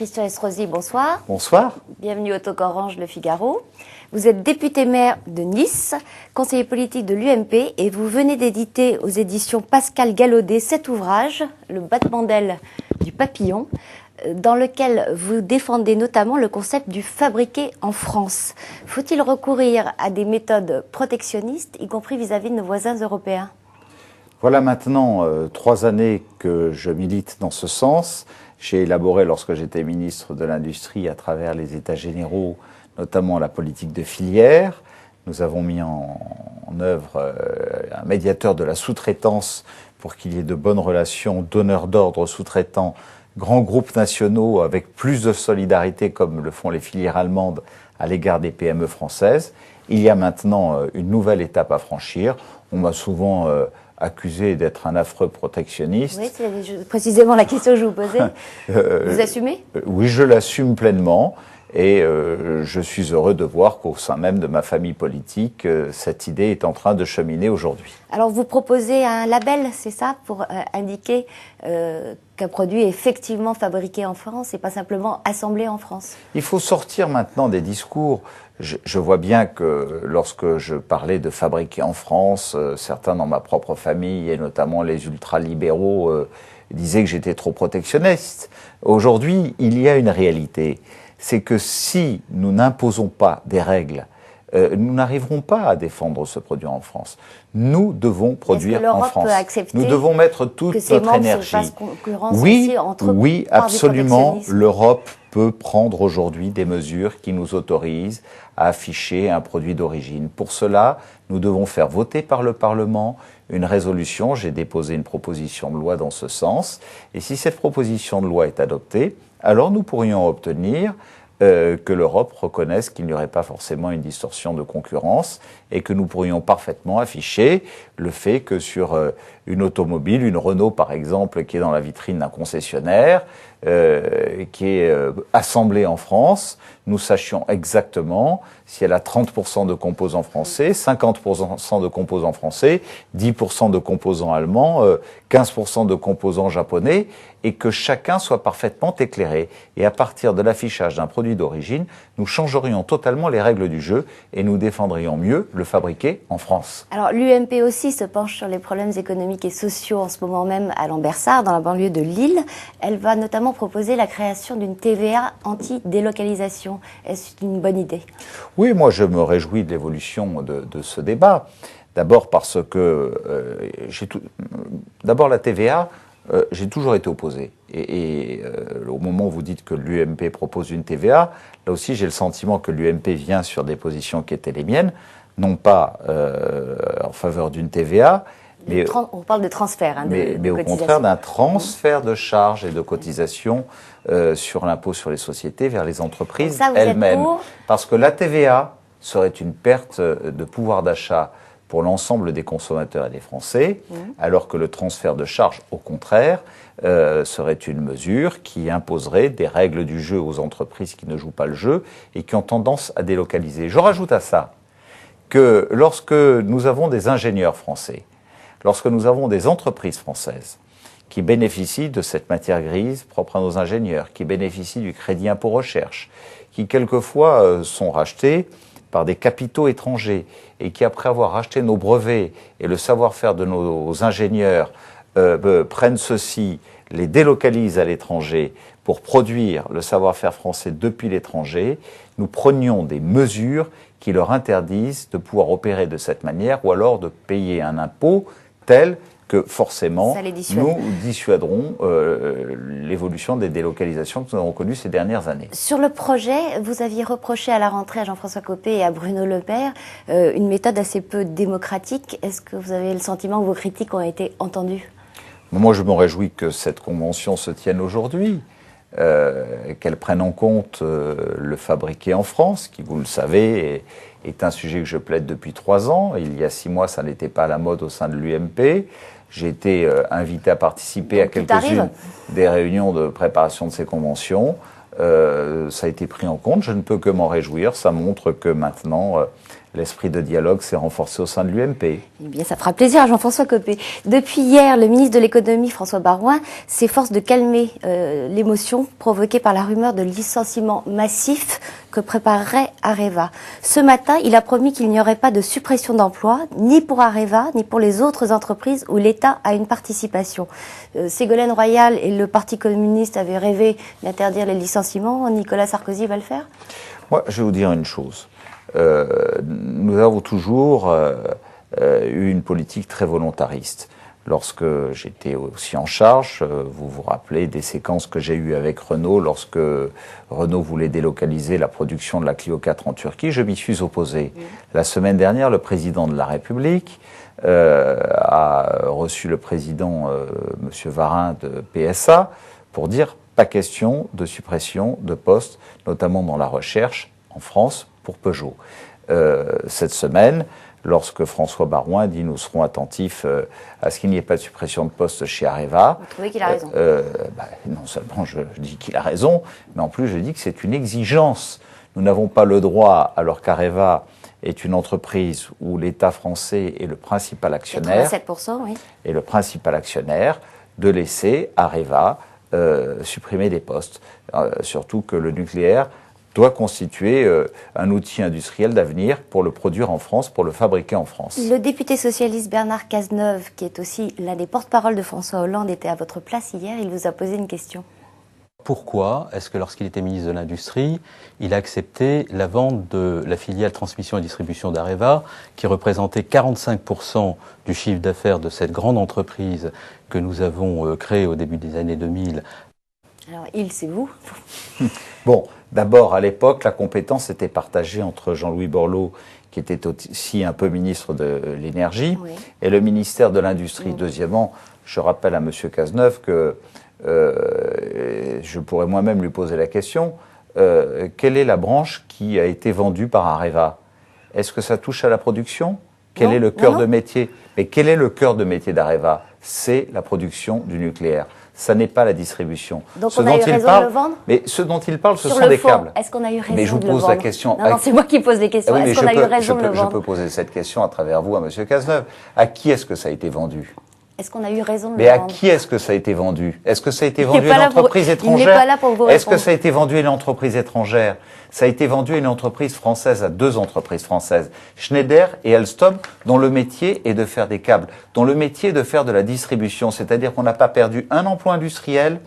Christian Estrosi, bonsoir. Bonsoir. Bienvenue au Talk Orange Le Figaro. Vous êtes député-maire de Nice, conseiller politique de l'UMP et vous venez d'éditer aux éditions Pascal Gallaudet cet ouvrage, Le battement d'aile du papillon, dans lequel vous défendez notamment le concept du fabriqué en France. Faut-il recourir à des méthodes protectionnistes, y compris vis-à-vis de nos voisins européens ? Voilà maintenant 3 années que je milite dans ce sens. J'ai élaboré, lorsque j'étais ministre de l'Industrie, à travers les États généraux, notamment la politique de filière. Nous avons mis en œuvre un médiateur de la sous-traitance pour qu'il y ait de bonnes relations donneurs d'ordre sous-traitants, grands groupes nationaux avec plus de solidarité comme le font les filières allemandes à l'égard des PME françaises. Il y a maintenant une nouvelle étape à franchir. On m'a souvent accusé d'être un affreux protectionniste. Oui, c'est précisément la question que je vous posais. Vous assumez ? Oui, je l'assume pleinement. Et je suis heureux de voir qu'au sein même de ma famille politique, cette idée est en train de cheminer aujourd'hui. Alors vous proposez un label, c'est ça, pour indiquer qu'un produit est effectivement fabriqué en France et pas simplement assemblé en France. Il faut sortir maintenant des discours. Je vois bien que lorsque je parlais de fabriquer en France, certains dans ma propre famille, et notamment les ultralibéraux, disaient que j'étais trop protectionniste. Aujourd'hui, il y a une réalité. C'est que si nous n'imposons pas des règles, nous n'arriverons pas à défendre ce produit en France. Nous devons produire en France. Peut accepter nous devons mettre toute notre énergie. Oui, oui, absolument. L'Europe peut prendre aujourd'hui des mesures qui nous autorisent à afficher un produit d'origine. Pour cela, nous devons faire voter par le Parlement une résolution. J'ai déposé une proposition de loi dans ce sens. Et si cette proposition de loi est adoptée, alors nous pourrions obtenir que l'Europe reconnaisse qu'il n'y aurait pas forcément une distorsion de concurrence et que nous pourrions parfaitement afficher le fait que sur une automobile, une Renault par exemple, qui est dans la vitrine d'un concessionnaire, qui est assemblée en France, nous sachions exactement si elle a 30% de composants français, 50% de composants français, 10% de composants allemands, 15% de composants japonais, et que chacun soit parfaitement éclairé. Et à partir de l'affichage d'un produit d'origine, nous changerions totalement les règles du jeu et nous défendrions mieux le fabriquer en France. Alors l'UMP aussi se penche sur les problèmes économiques et sociaux en ce moment même à Lambersart, dans la banlieue de Lille. Elle va notamment proposer la création d'une TVA anti-délocalisation. Est-ce une bonne idée ? Oui, moi je me réjouis de l'évolution de ce débat. D'abord parce que d'abord la TVA, j'ai toujours été opposé. Et au moment où vous dites que l'UMP propose une TVA, là aussi j'ai le sentiment que l'UMP vient sur des positions qui étaient les miennes, non pas en faveur d'une TVA, mais on parle de transfert, mais au contraire d'un transfert de charges et de cotisations sur l'impôt sur les sociétés vers les entreprises elles-mêmes. Parce que la TVA serait une perte de pouvoir d'achat pour l'ensemble des consommateurs et des Français, alors que le transfert de charges, au contraire, serait une mesure qui imposerait des règles du jeu aux entreprises qui ne jouent pas le jeu et qui ont tendance à délocaliser. Je rajoute à ça que lorsque nous avons des ingénieurs français, lorsque nous avons des entreprises françaises qui bénéficient de cette matière grise propre à nos ingénieurs, qui bénéficient du crédit impôt recherche, qui quelquefois sont rachetés par des capitaux étrangers et qui, après avoir racheté nos brevets et le savoir-faire de nos ingénieurs, prennent ceci, les délocalisent à l'étranger pour produire le savoir-faire français depuis l'étranger, nous prenions des mesures qui leur interdisent de pouvoir opérer de cette manière ou alors de payer un impôt tel que forcément nous dissuaderons l'évolution des délocalisations que nous avons connues ces dernières années. Sur le projet, vous aviez reproché à la rentrée à Jean-François Copé et à Bruno Le Maire une méthode assez peu démocratique. Est-ce que vous avez le sentiment que vos critiques ont été entendues ? Moi, je me réjouis que cette convention se tienne aujourd'hui, qu'elle prenne en compte le fabriqué en France, qui, vous le savez, est un sujet que je plaide depuis 3 ans. Il y a 6 mois, ça n'était pas à la mode au sein de l'UMP. J'ai été invité à participer à quelques-unes des réunions de préparation de ces conventions. Ça a été pris en compte. Je ne peux que m'en réjouir. Ça montre que maintenant, l'esprit de dialogue s'est renforcé au sein de l'UMP. Eh bien, ça fera plaisir à Jean-François Copé. Depuis hier, le ministre de l'économie, François Baroin, s'efforce de calmer l'émotion provoquée par la rumeur de licenciement massif que préparerait Areva. Ce matin, il a promis qu'il n'y aurait pas de suppression d'emplois, ni pour Areva, ni pour les autres entreprises où l'État a une participation. Ségolène Royal et le Parti communiste avaient rêvé d'interdire les licenciements. Nicolas Sarkozy va le faire? Moi, je vais vous dire une chose. Nous avons toujours eu une politique très volontariste. Lorsque j'étais aussi en charge, vous vous rappelez des séquences que j'ai eues avec Renault lorsque Renault voulait délocaliser la production de la Clio 4 en Turquie, je m'y suis opposé. La semaine dernière, le président de la République a reçu le président M. Varin de PSA pour dire pas question de suppression de postes, notamment dans la recherche en France pour Peugeot. Cette semaine, lorsque François Baroin dit « nous serons attentifs à ce qu'il n'y ait pas de suppression de postes chez Areva », vous trouvez qu'il a raison? Non seulement je dis qu'il a raison, mais en plus je dis que c'est une exigence. Nous n'avons pas le droit, alors qu'Areva est une entreprise où l'État français est le principal actionnaire, 87%, oui. est le principal actionnaire, de laisser Areva supprimer des postes. Surtout que le nucléaire doit constituer un outil industriel d'avenir pour le produire en France, pour le fabriquer en France. Le député socialiste Bernard Cazeneuve, qui est aussi l'un des porte-parole de François Hollande, était à votre place hier. Il vous a posé une question. Pourquoi est-ce que lorsqu'il était ministre de l'Industrie, il a accepté la vente de la filiale transmission et distribution d'Areva, qui représentait 45% du chiffre d'affaires de cette grande entreprise que nous avons créée au début des années 2000? Alors, c'est vous. Bon, d'abord, à l'époque, la compétence était partagée entre Jean-Louis Borloo, qui était aussi un peu ministre de l'Énergie, oui, et le ministère de l'Industrie. Oui. Deuxièmement, je rappelle à M. Cazeneuve que je pourrais moi-même lui poser la question, quelle est la branche qui a été vendue par Areva? Est-ce que ça touche à la production? Quel est le cœur de métier? Mais quel est le cœur de métier d'Areva? C'est la production du nucléaire. Ça n'est pas la distribution. Donc on a eu raison de le vendre? Mais ce dont il parle, ce sont des câbles. Est-ce qu'on a eu raison de le vendre? Mais je vous pose la question. Non, c'est moi qui pose les questions. Est-ce qu'on a eu raison de le vendre? Je peux poser cette question à travers vous, à M. Cazeneuve. À qui est-ce que ça a été vendu? Est-ce qu'on a eu raison de le vendre? Mais à vendre? qui est-ce que ça a été vendu? Est-ce que ça a été vendu à une entreprise étrangère? Il n'est pas là pour vous répondre. Est-ce que ça a été vendu à une entreprise étrangère? Ça a été vendu à une entreprise française, à deux entreprises françaises, Schneider et Alstom, dont le métier est de faire des câbles, dont le métier est de faire de la distribution. C'est-à-dire qu'on n'a pas perdu un emploi industriel.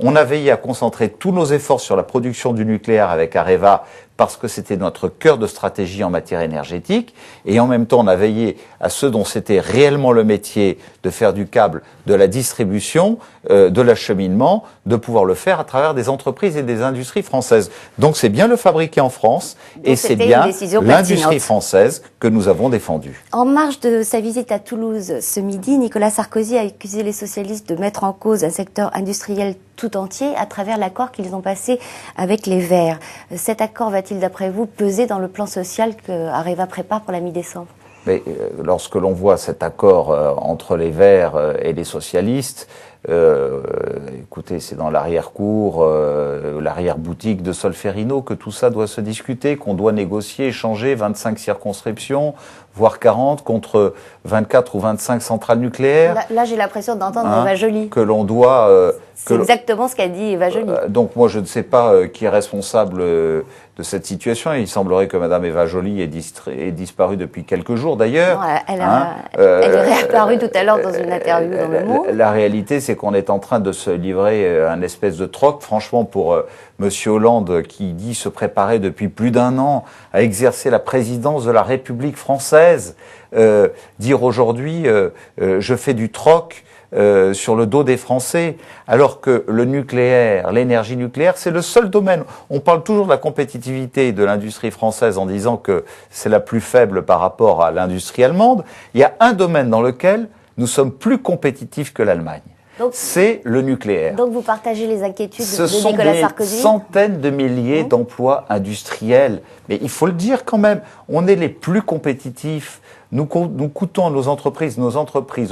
On a veillé à concentrer tous nos efforts sur la production du nucléaire avec Areva, parce que c'était notre cœur de stratégie en matière énergétique, et en même temps on a veillé à ceux dont c'était réellement le métier de faire du câble, de la distribution, de l'acheminement, de pouvoir le faire à travers des entreprises et des industries françaises. Donc c'est bien le fabriquer en France, et c'est bien l'industrie française que nous avons défendue. En marge de sa visite à Toulouse ce midi, Nicolas Sarkozy a accusé les socialistes de mettre en cause un secteur industriel tout entier à travers l'accord qu'ils ont passé avec les Verts. Cet accord va-t-il, d'après vous, peser dans le plan social que Areva prépare pour la mi-décembre? Mais lorsque l'on voit cet accord entre les Verts et les socialistes, écoutez, c'est dans l'arrière-cour, l'arrière-boutique de Solferino que tout ça doit se discuter, qu'on doit négocier, échanger 25 circonscriptions, voire 40 contre 24 ou 25 centrales nucléaires. Là j'ai l'impression d'entendre Eva Joly. Que l'on doit... c'est exactement ce qu'a dit Eva Joly. Donc moi je ne sais pas qui est responsable de cette situation. Il semblerait que Mme Eva Joly ait disparu depuis quelques jours d'ailleurs. Elle est réapparue tout à l'heure dans une interview dans Le Monde. La réalité, c'est qu'on est en train de se livrer un espèce de troc, franchement, pour M. Hollande, qui dit se préparer depuis plus d'un an à exercer la présidence de la République française, dire aujourd'hui je fais du troc sur le dos des Français, alors que le nucléaire, l'énergie nucléaire, c'est le seul domaine. On parle toujours de la compétitivité de l'industrie française en disant que c'est la plus faible par rapport à l'industrie allemande. Il y a un domaine dans lequel nous sommes plus compétitifs que l'Allemagne. C'est le nucléaire. Donc vous partagez les inquiétudes de Nicolas Sarkozy? Ce sont des centaines de milliers d'emplois industriels. Mais il faut le dire quand même, on est les plus compétitifs nous coûtons à nos entreprises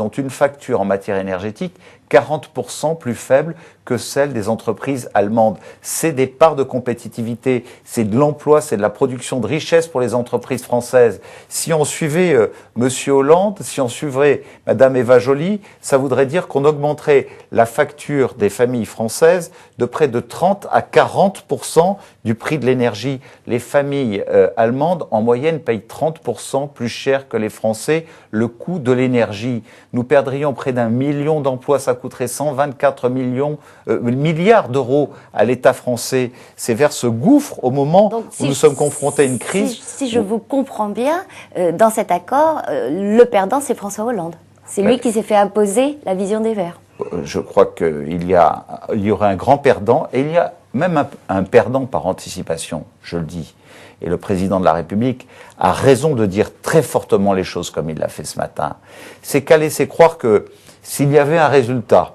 ont une facture en matière énergétique 40% plus faible que celle des entreprises allemandes. C'est des parts de compétitivité, c'est de l'emploi, c'est de la production de richesse pour les entreprises françaises. Si on suivait Monsieur Hollande, si on suivrait Madame Eva Joly, ça voudrait dire qu'on augmenterait la facture des familles françaises de près de 30 à 40% du prix de l'énergie. Les familles allemandes, en moyenne, payent 30% plus cher que les Français le coût de l'énergie. Nous perdrions près d'1 million d'emplois, ça coûterait 124 milliards d'euros à l'État français. C'est vers ce gouffre au moment où nous sommes confrontés à une crise. Si je vous comprends bien, dans cet accord, le perdant, c'est François Hollande. C'est lui qui s'est fait imposer la vision des Verts. Je crois qu'il y aurait un grand perdant, et il y a même un perdant par anticipation, je le dis. Et le président de la République a raison de dire très fortement les choses comme il l'a fait ce matin. C'est qu'à laisser croire que s'il y avait un résultat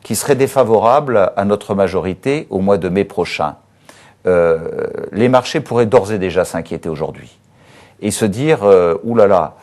qui serait défavorable à notre majorité au mois de mai prochain, les marchés pourraient d'ores et déjà s'inquiéter aujourd'hui et se dire oulala,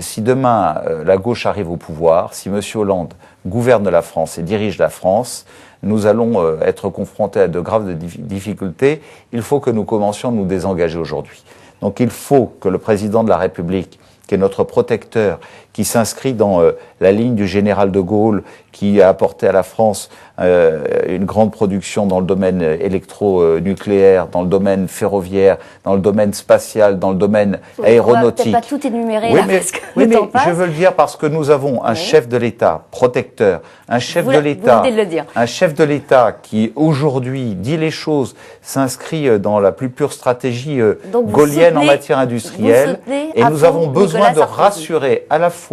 si demain la gauche arrive au pouvoir, si M. Hollande gouverne la France et dirige la France, nous allons être confrontés à de graves difficultés. Il faut que nous commencions à nous désengager aujourd'hui. Donc il faut que le président de la République, qui est notre protecteur, qui s'inscrit dans la ligne du général de Gaulle, qui a apporté à la France une grande production dans le domaine électronucléaire, dans le domaine ferroviaire, dans le domaine spatial, dans le domaine aéronautique. On va peut-être pas tout énumérer oui, là, mais, parce que oui, le temps passe. Je veux le dire parce que nous avons un chef de l'État protecteur, un chef de l'État, un chef de l'État qui aujourd'hui dit les choses, s'inscrit dans la plus pure stratégie gaullienne en matière industrielle, et nous avons besoin de rassurer à la fois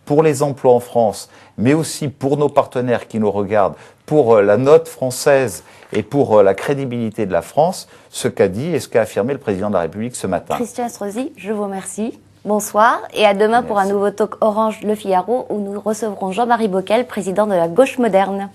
pour les emplois en France, mais aussi pour nos partenaires qui nous regardent, pour la note française et pour la crédibilité de la France, ce qu'a dit et ce qu'a affirmé le président de la République ce matin. Christian Estrosi, je vous remercie. Bonsoir et à demain pour un nouveau talk Orange Le Figaro où nous recevrons Jean-Marie Bockel, président de la Gauche moderne.